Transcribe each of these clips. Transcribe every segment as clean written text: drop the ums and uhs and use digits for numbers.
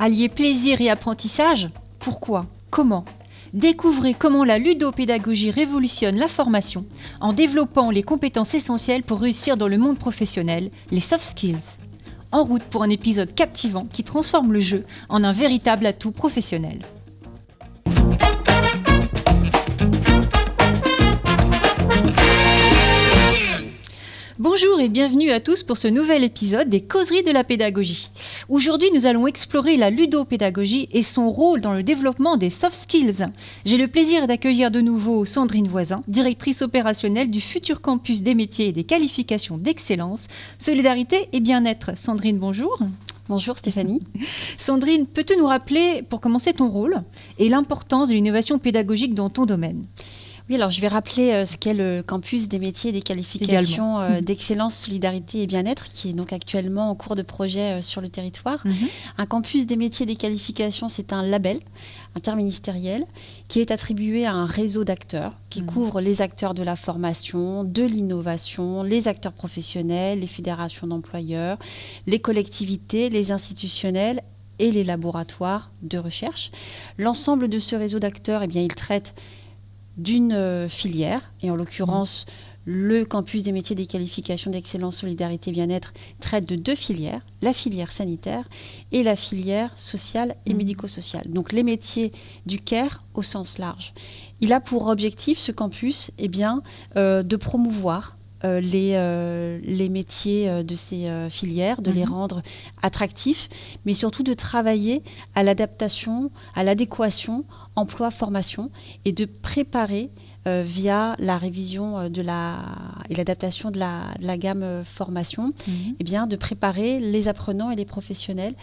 Allier plaisir et apprentissage? Pourquoi? Comment? Découvrez comment la ludopédagogie révolutionne la formation en développant les compétences essentielles pour réussir dans le monde professionnel, les soft skills. En route pour un épisode captivant qui transforme le jeu en un véritable atout professionnel. Bonjour et bienvenue à tous pour ce nouvel épisode des Causeries de la pédagogie. Aujourd'hui, nous allons explorer la ludopédagogie et son rôle dans le développement des soft skills. J'ai le plaisir d'accueillir de nouveau Sandrine Voisin, directrice opérationnelle du futur campus des métiers et des qualifications d'excellence, solidarité et bien-être. Sandrine, bonjour. Bonjour Stéphanie. Sandrine, peux-tu nous rappeler, pour commencer, ton rôle et l'importance de l'innovation pédagogique dans ton domaine ? Oui, alors je vais rappeler ce qu'est le campus des métiers et des qualifications d'excellence, solidarité et bien-être, qui est donc actuellement en cours de projet sur le territoire. Un campus des métiers et des qualifications, c'est un label interministériel qui est attribué à un réseau d'acteurs qui couvre les acteurs de la formation, de l'innovation, les acteurs professionnels, les fédérations d'employeurs, les collectivités, les institutionnels et les laboratoires de recherche. L'ensemble de ce réseau d'acteurs, il traite d'une filière, et en l'occurrence, le campus des métiers et des qualifications d'excellence, solidarité et bien-être traite de deux filières, la filière sanitaire et la filière sociale et médico-sociale. Donc les métiers du care au sens large. Il a pour objectif, ce campus, de promouvoir les métiers de ces filières, de les rendre attractifs, mais surtout de travailler à l'adaptation, à l'adéquation emploi-formation et de préparer via la révision et l'adaptation de la gamme formation, de préparer les apprenants et les professionnels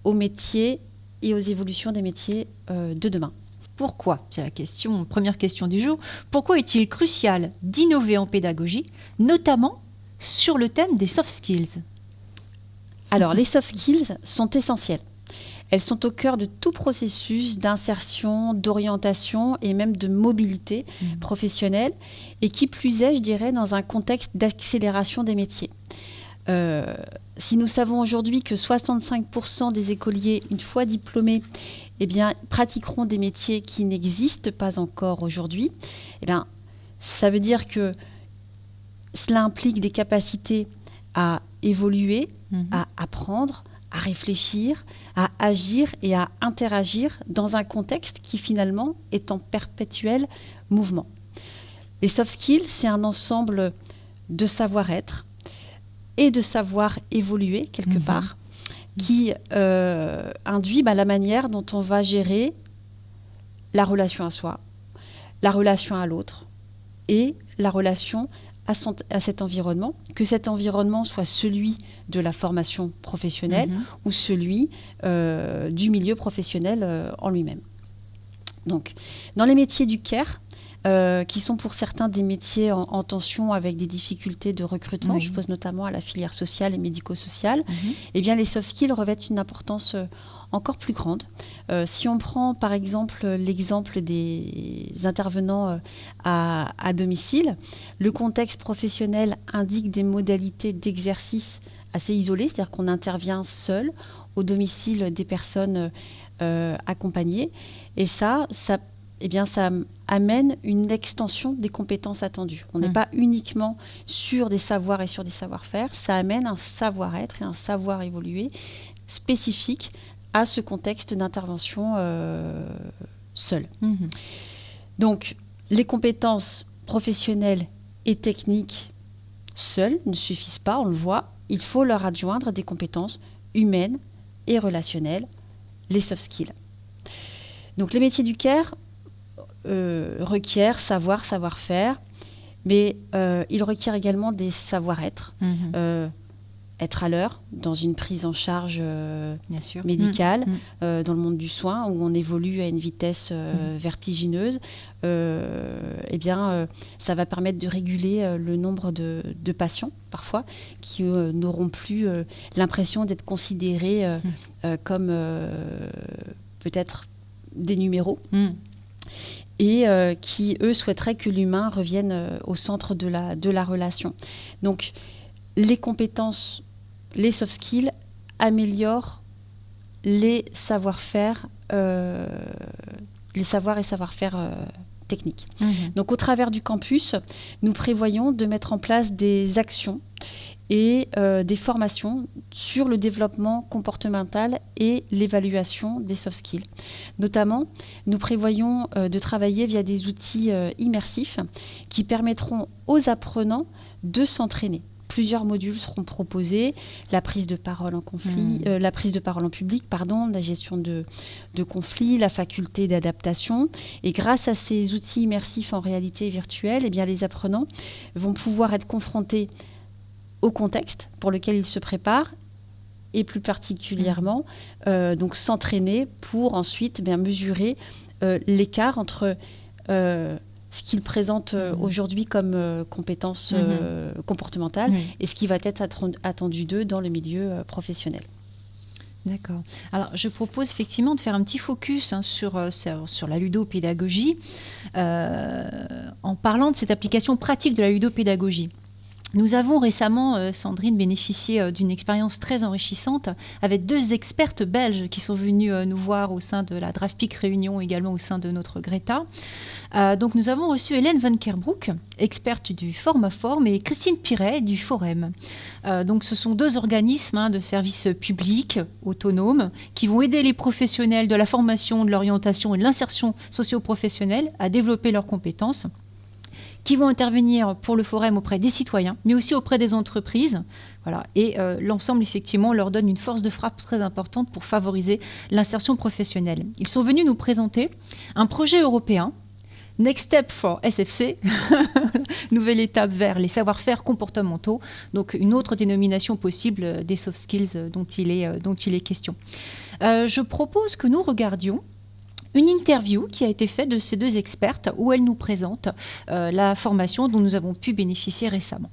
aux métiers et aux évolutions des métiers de demain. Pourquoi? C'est la question, première question du jour. Pourquoi est-il crucial d'innover en pédagogie, notamment sur le thème des soft skills? Alors, les soft skills sont essentielles. Elles sont au cœur de tout processus d'insertion, d'orientation et même de mobilité professionnelle, et qui plus est, je dirais, dans un contexte d'accélération des métiers. Si nous savons aujourd'hui que 65% des écoliers, une fois diplômés, pratiqueront des métiers qui n'existent pas encore aujourd'hui, ça veut dire que cela implique des capacités à évoluer, à apprendre, à réfléchir, à agir et à interagir dans un contexte qui finalement est en perpétuel mouvement. Les soft skills, c'est un ensemble de savoir-être et de savoir évoluer quelque part, qui induit la manière dont on va gérer la relation à soi, la relation à l'autre et la relation à cet environnement, que cet environnement soit celui de la formation professionnelle ou celui du milieu professionnel en lui-même. Donc, dans les métiers du care, qui sont pour certains des métiers en tension avec des difficultés de recrutement, je pense notamment à la filière sociale et médico-sociale, les soft skills revêtent une importance encore plus grande. Si on prend par exemple l'exemple des intervenants à domicile, le contexte professionnel indique des modalités d'exercice assez isolées, c'est-à-dire qu'on intervient seul au domicile des personnes accompagnées, et ça amène une extension des compétences attendues. On n'est pas uniquement sur des savoirs et sur des savoir-faire, ça amène un savoir-être et un savoir évoluer spécifique à ce contexte d'intervention seul. Donc, les compétences professionnelles et techniques seules ne suffisent pas, on le voit. Il faut leur adjoindre des compétences humaines et relationnelles, les soft skills. Donc, les métiers du care requiert savoir-faire, mais il requiert également des savoir-être, être à l'heure dans une prise en charge médicale, dans le monde du soin où on évolue à une vitesse vertigineuse. Ça va permettre de réguler le nombre de patients, parfois, qui n'auront plus l'impression d'être considérés comme peut-être des numéros. Et qui, eux, souhaiteraient que l'humain revienne au centre de la relation. Donc, les compétences, les soft skills améliorent les savoir-faire, les savoirs et savoir-faire techniques. Donc, au travers du campus, nous prévoyons de mettre en place des actions et des formations sur le développement comportemental et l'évaluation des soft skills. Notamment, nous prévoyons de travailler via des outils immersifs qui permettront aux apprenants de s'entraîner. Plusieurs modules seront proposés, la prise de parole en conflit, la prise de parole en public, la gestion de conflits, la faculté d'adaptation. Et grâce à ces outils immersifs en réalité virtuelle, eh bien, les apprenants vont pouvoir être confrontés au contexte pour lequel ils se préparent et plus particulièrement donc s'entraîner pour ensuite mesurer l'écart entre ce qu'ils présentent aujourd'hui comme compétences comportementales et ce qui va être attendu d'eux dans le milieu professionnel. D'accord. Alors, je propose effectivement de faire un petit focus sur la ludopédagogie en parlant de cette application pratique de la ludopédagogie. Nous avons récemment, Sandrine, bénéficié d'une expérience très enrichissante avec 2 expertes belges qui sont venues nous voir au sein de la DRAFPIC Réunion, également au sein de notre Greta. Donc nous avons reçu Hélène Van Kerbroek, experte du Formaform, et Christine Piret du Forem. Donc ce sont 2 organismes de services publics autonomes qui vont aider les professionnels de la formation, de l'orientation et de l'insertion socio-professionnelle à développer leurs compétences, qui vont intervenir pour le Forem auprès des citoyens, mais aussi auprès des entreprises. Voilà. Et l'ensemble, effectivement, leur donne une force de frappe très importante pour favoriser l'insertion professionnelle. Ils sont venus nous présenter un projet européen, Next Step for SFC, nouvelle étape vers les savoir-faire comportementaux, donc une autre dénomination possible des soft skills dont il est question. Je propose que nous regardions une interview qui a été faite de ces 2 expertes où elles nous présentent la formation dont nous avons pu bénéficier récemment.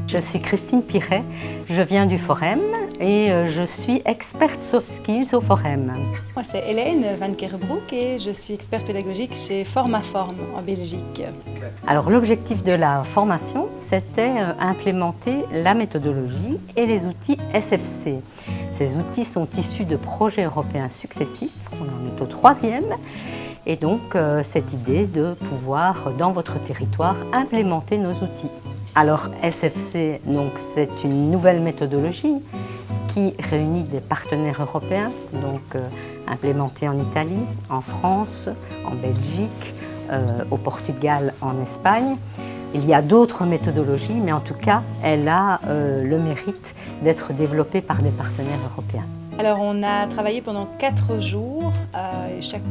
Je suis Christine Piret, je viens du Forem et je suis experte soft skills au Forem. Moi c'est Hélène Van Kerbroek et je suis experte pédagogique chez Formaform en Belgique. Alors l'objectif de la formation, c'était implémenter la méthodologie et les outils SFC. Ces outils sont issus de projets européens successifs, on en est au 3e. Et donc cette idée de pouvoir, dans votre territoire, implémenter nos outils. Alors SFC, donc, c'est une nouvelle méthodologie qui réunit des partenaires européens, donc implémentée en Italie, en France, en Belgique, au Portugal, en Espagne. Il y a d'autres méthodologies, mais en tout cas, elle a le mérite d'être développée par des partenaires européens. Alors on a travaillé pendant 4 jours et chaque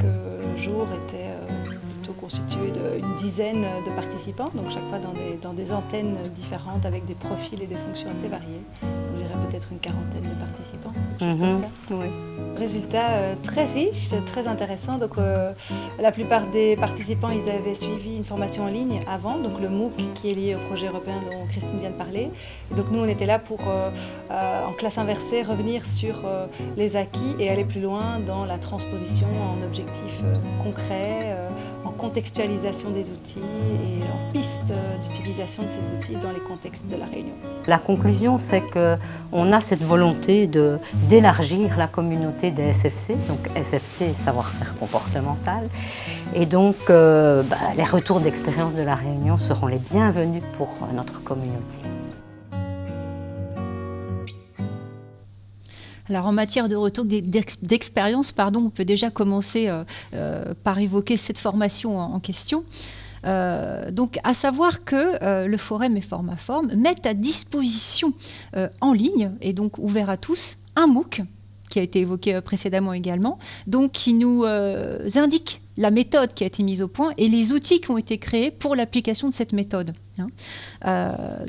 jour était plutôt constitué d'une dizaine de participants, donc chaque fois dans des antennes différentes avec des profils et des fonctions assez variées. Je dirais peut-être une 40aine de participants, quelque chose comme ça. Oui. Résultat très riche, très intéressant. Donc la plupart des participants, ils avaient suivi une formation en ligne avant, donc le MOOC qui est lié au projet européen dont Christine vient de parler. Et donc nous, on était là pour, en classe inversée, revenir sur les acquis et aller plus loin dans la transposition en objectifs concrets, en contextualisation des outils et en piste d'utilisation de ces outils dans les contextes de la Réunion. La conclusion, c'est qu'on a cette volonté d'élargir la communauté des SFC, donc SFC, savoir-faire comportemental, et donc les retours d'expérience de la Réunion seront les bienvenus pour notre communauté. Alors en matière de retour d'expérience, on peut déjà commencer par évoquer cette formation en question. Donc à savoir que le Forem et Formaform mettent à disposition en ligne, et donc ouvert à tous, un MOOC qui a été évoqué précédemment également, donc qui nous indique la méthode qui a été mise au point et les outils qui ont été créés pour l'application de cette méthode.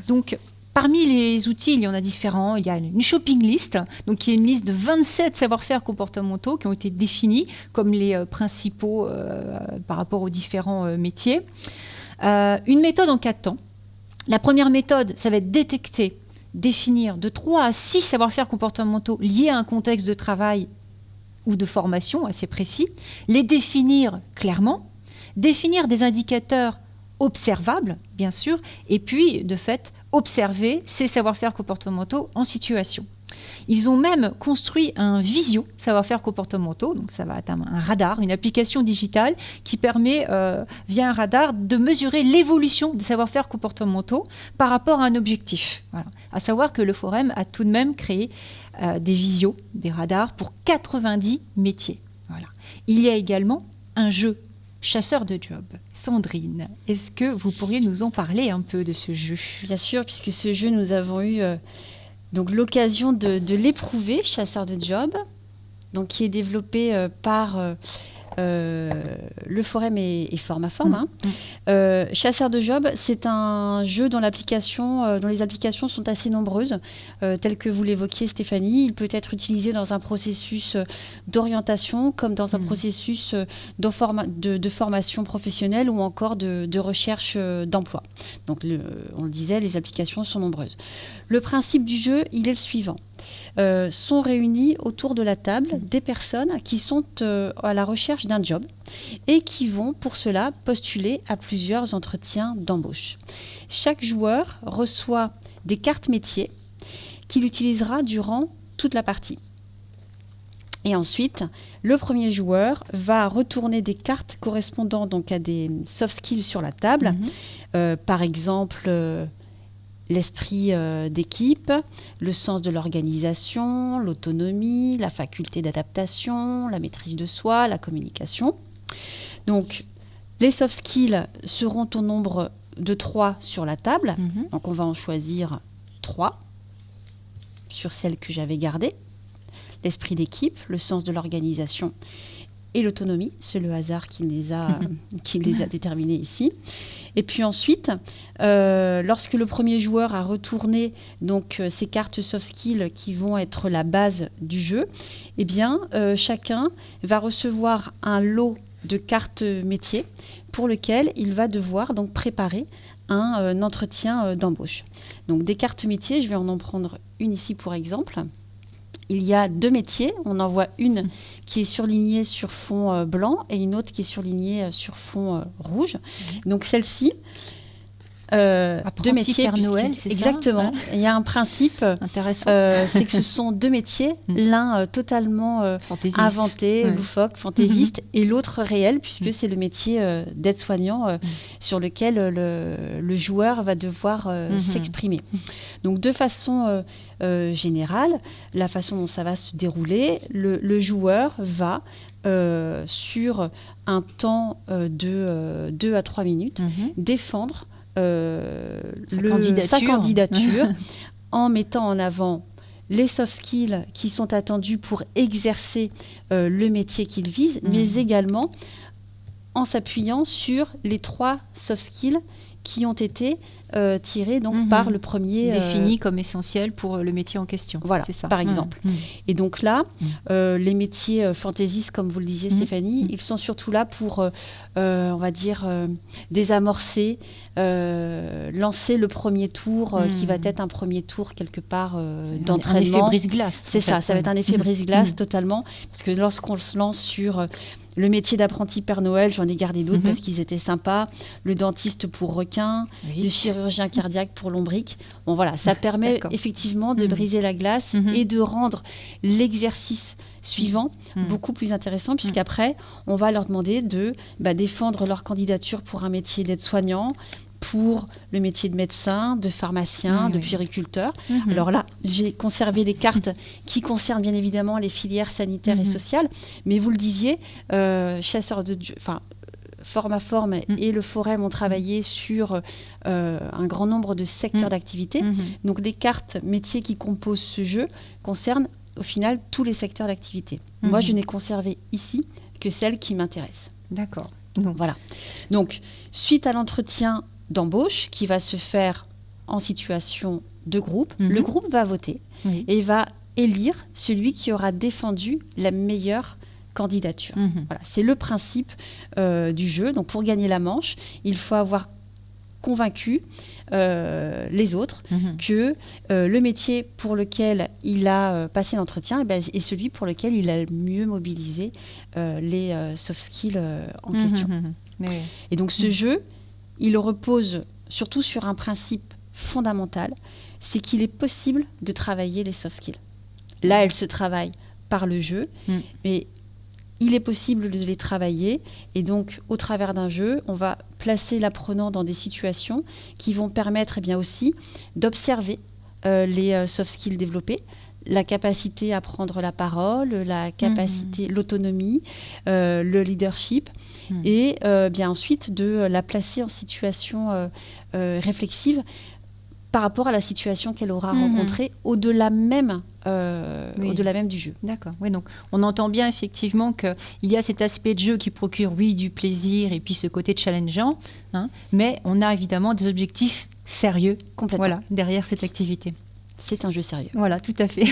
Donc parmi les outils, il y en a différents. Il y a une shopping list, donc qui est une liste de 27 savoir-faire comportementaux qui ont été définis comme les principaux par rapport aux différents métiers. Une méthode en 4 temps. La première méthode, ça va être détecter, définir de 3 à 6 savoir-faire comportementaux liés à un contexte de travail ou de formation assez précis, les définir clairement, définir des indicateurs observables, bien sûr, et puis, de fait, observer ces savoir-faire comportementaux en situation. Ils ont même construit un visio, savoir-faire comportementaux, donc ça va être un radar, une application digitale qui permet, via un radar, de mesurer l'évolution des savoir-faire comportementaux par rapport à un objectif. Voilà. À savoir que le Forum a tout de même créé des visios, des radars pour 90 métiers. Voilà. Il y a également un jeu, Chasseur de job. Sandrine, est-ce que vous pourriez nous en parler un peu de ce jeu ? Bien sûr, puisque ce jeu, nous avons eu donc l'occasion de l'éprouver, Chasseur de job, donc qui est développé par le Forum et Formaform. Chasseur de job, c'est un jeu dont les applications sont assez nombreuses, telles que vous l'évoquiez, Stéphanie. Il peut être utilisé dans un processus d'orientation, comme dans un processus de formation professionnelle ou encore de recherche d'emploi. Donc, on le disait, les applications sont nombreuses. Le principe du jeu, il est le suivant. Sont réunis autour de la table des personnes qui sont à la recherche d'un job et qui vont pour cela postuler à plusieurs entretiens d'embauche. Chaque joueur reçoit des cartes métiers qu'il utilisera durant toute la partie. Et ensuite, le premier joueur va retourner des cartes correspondant donc à des soft skills sur la table. Par exemple, l'esprit d'équipe, le sens de l'organisation, l'autonomie, la faculté d'adaptation, la maîtrise de soi, la communication. Donc, les soft skills seront au nombre de 3 sur la table. Donc, on va en choisir 3 sur celles que j'avais gardées. L'esprit d'équipe, le sens de l'organisation et l'autonomie. C'est le hasard qui les a déterminés ici. Et puis ensuite, lorsque le premier joueur a retourné donc, ces cartes soft skills qui vont être la base du jeu, eh bien, chacun va recevoir un lot de cartes métiers pour lequel il va devoir donc, préparer un entretien d'embauche. Donc des cartes métiers, je vais en prendre une ici pour exemple. Il y a 2 métiers. On en voit une qui est surlignée sur fond blanc et une autre qui est surlignée sur fond rouge. Donc celle-ci, 2 métiers. Père Noël, c'est exactement. ça, il y a un principe. Intéressant. C'est que ce sont 2 métiers, l'un totalement inventé, loufoque, fantaisiste, et l'autre réel, puisque c'est le métier d'aide-soignant sur lequel le joueur va devoir s'exprimer. Donc de façon générale, la façon dont ça va se dérouler, le joueur va sur un temps de 2 à 3 minutes défendre sa candidature en mettant en avant les soft skills qui sont attendus pour exercer le métier qu'il vise, mais également en s'appuyant sur les 3 soft skills qui ont été tirés donc, par le premier... Définis comme essentiels pour le métier en question. Voilà, c'est ça. Par exemple. Et donc là, les métiers fantaisistes, comme vous le disiez Stéphanie, ils sont surtout là pour, on va dire, désamorcer, lancer le premier tour qui va être un premier tour quelque part d'entraînement. Un effet brise-glace. C'est ça, ça va être un effet brise-glace totalement. Parce que lorsqu'on se lance sur... le métier d'apprenti Père Noël, j'en ai gardé d'autres parce qu'ils étaient sympas. Le dentiste pour requin, le chirurgien cardiaque pour lombric. Bon voilà, ça permet effectivement de briser la glace et de rendre l'exercice suivant beaucoup plus intéressant puisqu'après, on va leur demander de défendre leur candidature pour un métier d'aide-soignant, pour le métier de médecin, de pharmacien, de puériculteur. Alors là, j'ai conservé les cartes qui concernent bien évidemment les filières sanitaires et sociales, mais vous le disiez, Formaform et le Forum ont travaillé sur un grand nombre de secteurs d'activité. Donc les cartes métiers qui composent ce jeu concernent au final tous les secteurs d'activité. Moi, je n'ai conservé ici que celles qui m'intéressent. D'accord. Voilà. Donc, suite à l'entretien d'embauche qui va se faire en situation de groupe, le groupe va voter et va élire celui qui aura défendu la meilleure candidature. Voilà, c'est le principe du jeu. Donc pour gagner la manche, il faut avoir convaincu les autres que le métier pour lequel il a passé l'entretien est celui pour lequel il a le mieux mobilisé les soft skills en question. Et donc ce jeu, il repose surtout sur un principe fondamental, c'est qu'il est possible de travailler les soft skills. Là, elles se travaillent par le jeu, mais il est possible de les travailler. Et donc, au travers d'un jeu, on va placer l'apprenant dans des situations qui vont permettre aussi d'observer les soft skills développés, la capacité à prendre la parole, la capacité, l'autonomie, le leadership, et bien ensuite de la placer en situation réflexive par rapport à la situation qu'elle aura rencontrée au-delà même du jeu. D'accord. Oui, donc on entend bien effectivement qu'il y a cet aspect de jeu qui procure, du plaisir et puis ce côté challengeant, mais on a évidemment des objectifs sérieux derrière cette activité. C'est un jeu sérieux. Voilà, tout à fait.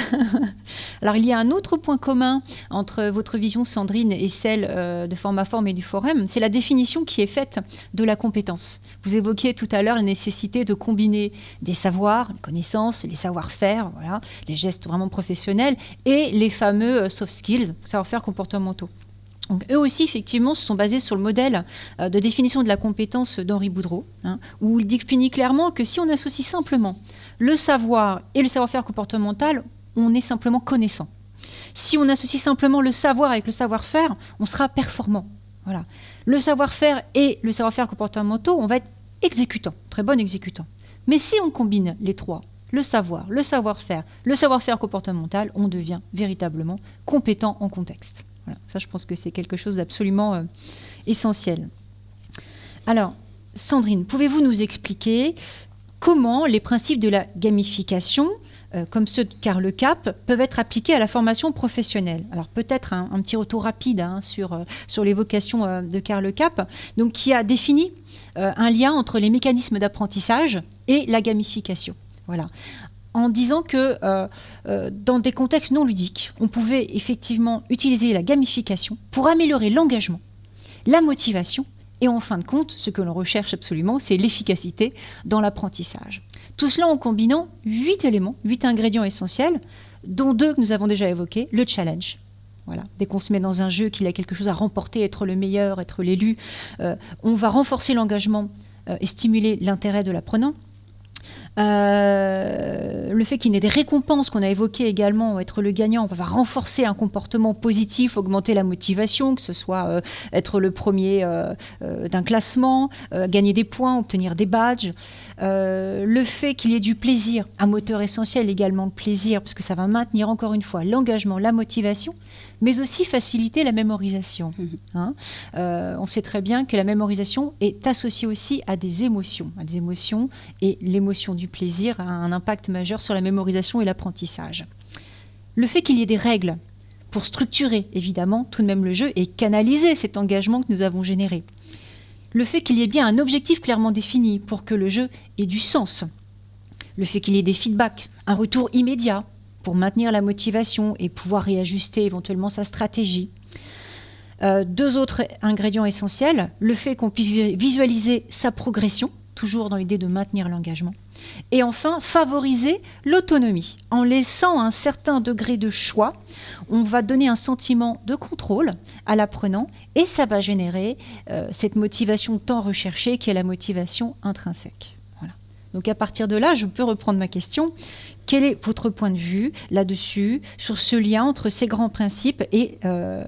Alors, il y a un autre point commun entre votre vision, Sandrine, et celle de Formaform et du Forum, c'est la définition qui est faite de la compétence. Vous évoquiez tout à l'heure la nécessité de combiner des savoirs, les connaissances, les savoir-faire, les gestes vraiment professionnels, et les fameux soft skills, savoir-faire comportementaux. Donc, eux aussi, effectivement, se sont basés sur le modèle de définition de la compétence d'Henri Boudreau, où il définit clairement que si on associe simplement le savoir et le savoir-faire comportemental, on est simplement connaissant. Si on associe simplement le savoir avec le savoir-faire, on sera performant. Voilà. Le savoir-faire et le savoir-faire comportementaux, on va être exécutant, très bon exécutant. Mais si on combine les trois, le savoir, le savoir-faire, le savoir-faire comportemental, on devient véritablement compétent en contexte. Voilà, ça, je pense que c'est quelque chose d'absolument essentiel. Alors, Sandrine, pouvez-vous nous expliquer comment les principes de la gamification, comme ceux de Karl Kapp, peuvent être appliqués à la formation professionnelle? Alors, peut-être un petit retour rapide sur l'évocation de Karl Kapp, donc, qui a défini un lien entre les mécanismes d'apprentissage et la gamification. Voilà. En disant que dans des contextes non ludiques, on pouvait effectivement utiliser la gamification pour améliorer l'engagement, la motivation et en fin de compte, ce que l'on recherche absolument, c'est l'efficacité dans l'apprentissage. Tout cela en combinant 8 éléments, 8 ingrédients essentiels, dont 2 que nous avons déjà évoqués, le challenge. Voilà. Dès qu'on se met dans un jeu, qu'il a quelque chose à remporter, être le meilleur, être l'élu, on va renforcer l'engagement et stimuler l'intérêt de l'apprenant. Le fait qu'il y ait des récompenses qu'on a évoquées également, être le gagnant, on va renforcer un comportement positif, augmenter la motivation, que ce soit être le premier d'un classement, gagner des points, obtenir des badges. Le fait qu'il y ait du plaisir, un moteur essentiel également de plaisir, parce que ça va maintenir encore une fois l'engagement, la motivation, mais aussi faciliter la mémorisation. On sait très bien que la mémorisation est associée aussi à des émotions, et l'émotion du plaisir a un impact majeur sur la mémorisation et l'apprentissage. Le fait qu'il y ait des règles pour structurer évidemment tout de même le jeu et canaliser cet engagement que nous avons généré. Le fait qu'il y ait bien un objectif clairement défini pour que le jeu ait du sens. Le fait qu'il y ait des feedbacks, un retour immédiat pour maintenir la motivation et pouvoir réajuster éventuellement sa stratégie. 2 autres ingrédients essentiels, le fait qu'on puisse visualiser sa progression, toujours dans l'idée de maintenir l'engagement. Et enfin, favoriser l'autonomie. En laissant un certain degré de choix, on va donner un sentiment de contrôle à l'apprenant et ça va générer cette motivation tant recherchée qui est la motivation intrinsèque. Voilà. Donc à partir de là, je peux reprendre ma question. Quel est votre point de vue là-dessus, sur ce lien entre ces grands principes et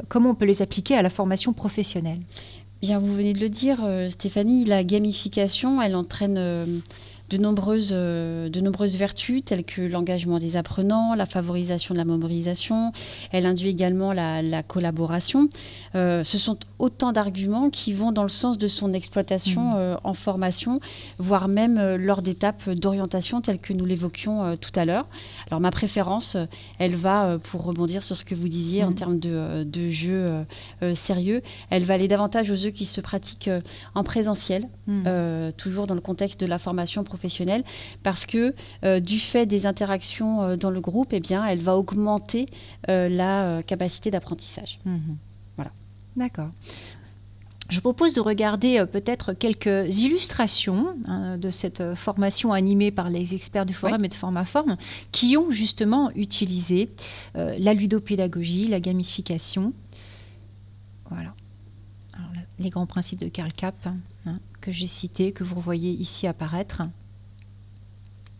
comment on peut les appliquer à la formation professionnelle ? Bien, vous venez de le dire, Stéphanie, la gamification, elle entraîne de nombreuses vertus, telles que l'engagement des apprenants, la favorisation de la mémorisation. Elle induit également la collaboration. Ce sont autant d'arguments qui vont dans le sens de son exploitation en formation, voire même lors d'étapes d'orientation, telles que nous l'évoquions tout à l'heure. Alors, ma préférence, elle va, pour rebondir sur ce que vous disiez en termes de jeux sérieux, elle va aller davantage aux jeux qui se pratiquent en présentiel, toujours dans le contexte de la formation professionnelle, parce que du fait des interactions dans le groupe, eh bien, elle va augmenter la capacité d'apprentissage. Voilà. D'accord. Je propose de regarder peut-être quelques illustrations de cette formation animée par les experts du Forum et de Formaform qui ont justement utilisé la ludopédagogie, la gamification. Voilà. Alors, les grands principes de Karl Kapp, que j'ai cités, que vous voyez ici apparaître.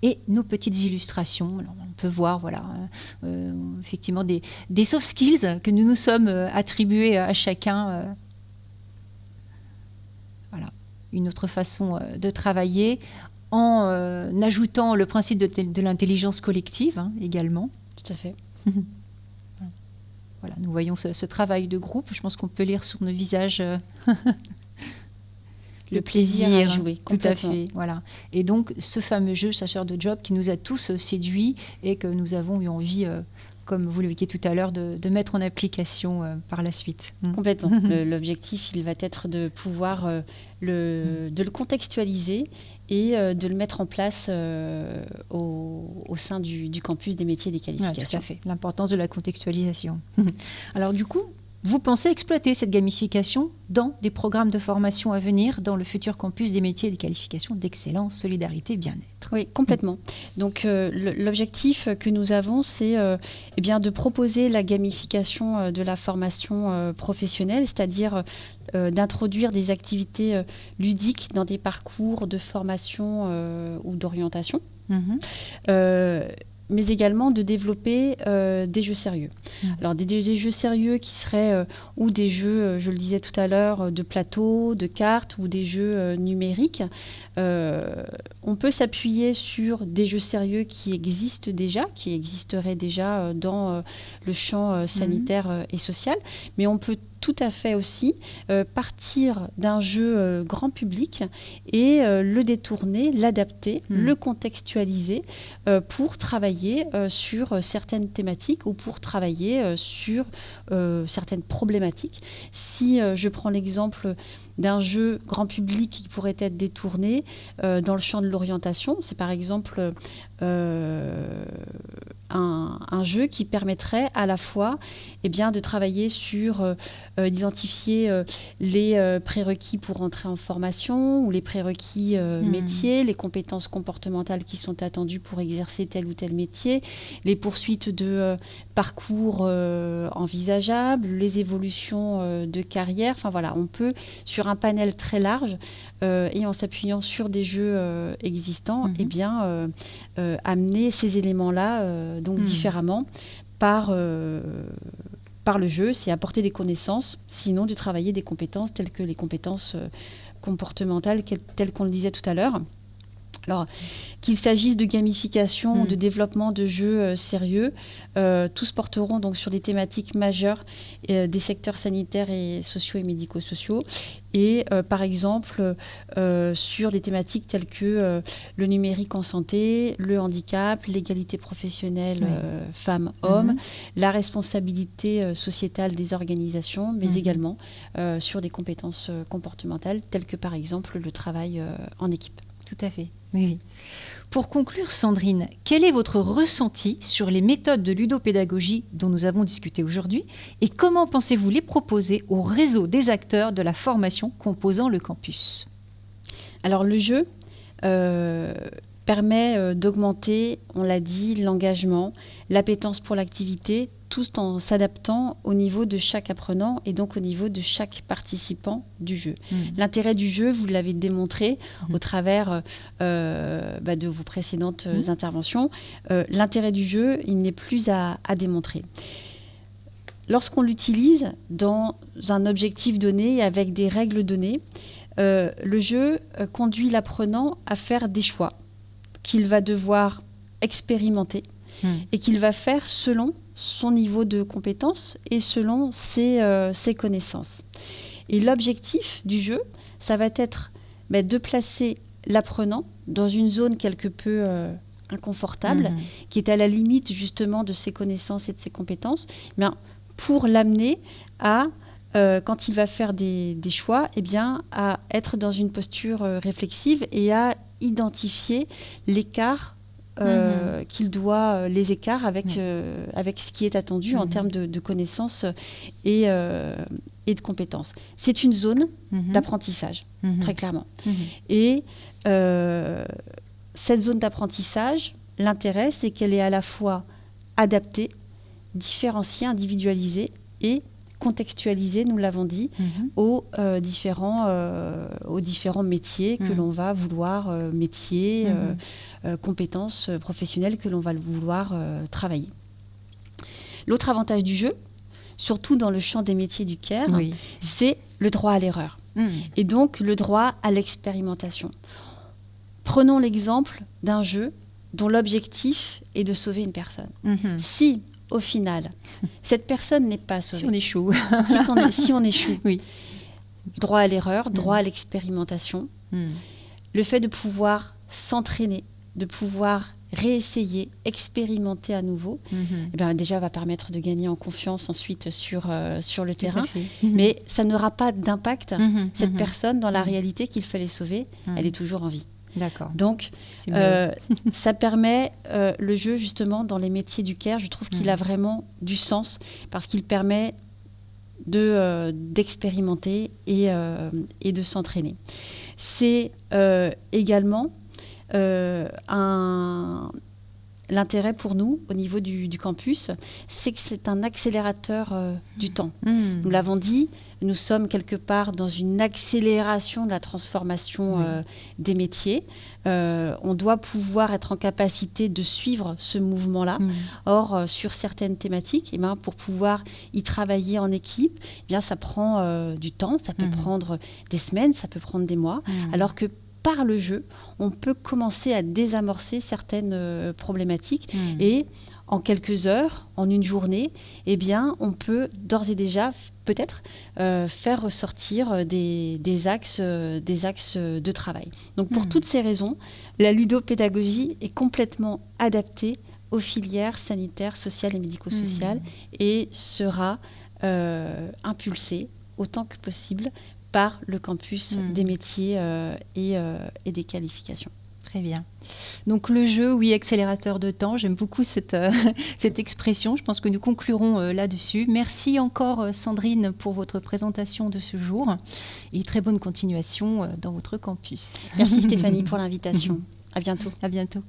Et nos petites illustrations. Alors, on peut voir effectivement des soft skills que nous nous sommes attribués à chacun. Voilà, une autre façon de travailler en ajoutant le principe de l'intelligence collective également. Tout à fait. Voilà, nous voyons ce travail de groupe. Je pense qu'on peut lire sur nos visages le plaisir à jouer. Tout à fait. Voilà. Et donc, ce fameux jeu chasseur de job qui nous a tous séduits et que nous avons eu envie, comme vous le voyez tout à l'heure, de mettre en application par la suite. Complètement. L'objectif, il va être de pouvoir de le contextualiser et de le mettre en place au sein du campus des métiers et des qualifications. Ouais, tout à fait. L'importance de la contextualisation. Alors du coup, vous pensez exploiter cette gamification dans des programmes de formation à venir dans le futur campus des métiers et des qualifications d'excellence, solidarité, bien-être? Oui, complètement. Donc l'objectif que nous avons, c'est de proposer la gamification de la formation professionnelle, c'est-à-dire d'introduire des activités ludiques dans des parcours de formation ou d'orientation. Mais également de développer des jeux sérieux. Alors des jeux sérieux qui seraient ou des jeux, je le disais tout à l'heure, de plateau, de cartes ou des jeux numériques. On peut s'appuyer sur des jeux sérieux qui existeraient déjà dans le champ sanitaire et social, mais on peut tout à fait aussi partir d'un jeu grand public et le détourner, l'adapter, le contextualiser pour travailler sur certaines thématiques ou pour travailler sur certaines problématiques. Si je prends l'exemple d'un jeu grand public qui pourrait être détourné dans le champ de l'orientation, c'est par exemple un jeu qui permettrait à la fois de travailler sur d'identifier les prérequis pour entrer en formation ou les prérequis métiers, les compétences comportementales qui sont attendues pour exercer tel ou tel métier, les poursuites de parcours envisageables, les évolutions de carrière. Enfin voilà, on peut sur un panel très large et en s'appuyant sur des jeux existants, amener ces éléments-là donc différemment par le jeu, c'est apporter des connaissances, sinon de travailler des compétences telles que les compétences comportementales, telles qu'on le disait tout à l'heure. Alors, qu'il s'agisse de gamification, de développement de jeux sérieux, tous porteront donc sur des thématiques majeures des secteurs sanitaires et sociaux et médico-sociaux. Et par exemple, sur des thématiques telles que le numérique en santé, le handicap, l'égalité professionnelle femmes-hommes, la responsabilité sociétale des organisations, mais également sur des compétences comportementales telles que par exemple le travail en équipe. Tout à fait. Oui. Pour conclure, Sandrine, quel est votre ressenti sur les méthodes de ludopédagogie dont nous avons discuté aujourd'hui et comment pensez-vous les proposer au réseau des acteurs de la formation composant le campus? Alors le jeu permet d'augmenter, on l'a dit, l'engagement, l'appétence pour l'activité, tout en s'adaptant au niveau de chaque apprenant et donc au niveau de chaque participant du jeu. L'intérêt du jeu, vous l'avez démontré au travers de vos précédentes interventions. L'intérêt du jeu, il n'est plus à démontrer. Lorsqu'on l'utilise dans un objectif donné et avec des règles données, le jeu conduit l'apprenant à faire des choix qu'il va devoir expérimenter et qu'il va faire selon son niveau de compétence et selon ses connaissances. Et l'objectif du jeu, ça va être de placer l'apprenant dans une zone quelque peu inconfortable, qui est à la limite justement de ses connaissances et de ses compétences, pour l'amener à, quand il va faire des choix, à être dans une posture réflexive et à identifier l'écart qu'il doit, les écarts avec ce qui est attendu en termes de connaissances et de compétences. C'est une zone d'apprentissage, très clairement. Et cette zone d'apprentissage, l'intérêt, c'est qu'elle est à la fois adaptée, différenciée, individualisée et contextualisé, nous l'avons dit, aux différents métiers que l'on va vouloir, compétences professionnelles que l'on va vouloir travailler. L'autre avantage du jeu, surtout dans le champ des métiers du care, c'est le droit à l'erreur. Et donc le droit à l'expérimentation. Prenons l'exemple d'un jeu dont l'objectif est de sauver une personne. Si, au final, cette personne n'est pas sauvée. Si on échoue. Si on échoue. Droit à l'erreur, droit à l'expérimentation. Le fait de pouvoir s'entraîner, de pouvoir réessayer, expérimenter à nouveau, eh bien, déjà va permettre de gagner en confiance ensuite sur le terrain. Mais ça n'aura pas d'impact. Cette personne, dans la réalité qu'il fallait sauver, elle est toujours en vie. D'accord. Donc, ça permet le jeu, justement, dans les métiers du care, je trouve qu'il a vraiment du sens parce qu'il permet d'expérimenter et de s'entraîner. C'est également l'intérêt pour nous, au niveau du campus, c'est que c'est un accélérateur du temps. Nous l'avons dit, nous sommes quelque part dans une accélération de la transformation des métiers. On doit pouvoir être en capacité de suivre ce mouvement-là. Or, sur certaines thématiques, pour pouvoir y travailler en équipe, ça prend du temps, ça peut prendre des semaines, ça peut prendre des mois, alors que par le jeu, on peut commencer à désamorcer certaines problématiques et en quelques heures, en une journée, on peut d'ores et déjà peut-être faire ressortir des axes de travail. Donc pour toutes ces raisons, la ludopédagogie est complètement adaptée aux filières sanitaires, sociales et médico-sociales et sera impulsée autant que possible par le campus des métiers et des qualifications. Très bien. Donc le jeu, oui, accélérateur de temps, j'aime beaucoup cette expression. Je pense que nous conclurons là-dessus. Merci encore Sandrine pour votre présentation de ce jour et très bonne continuation dans votre campus. Merci Stéphanie pour l'invitation. À bientôt. À bientôt.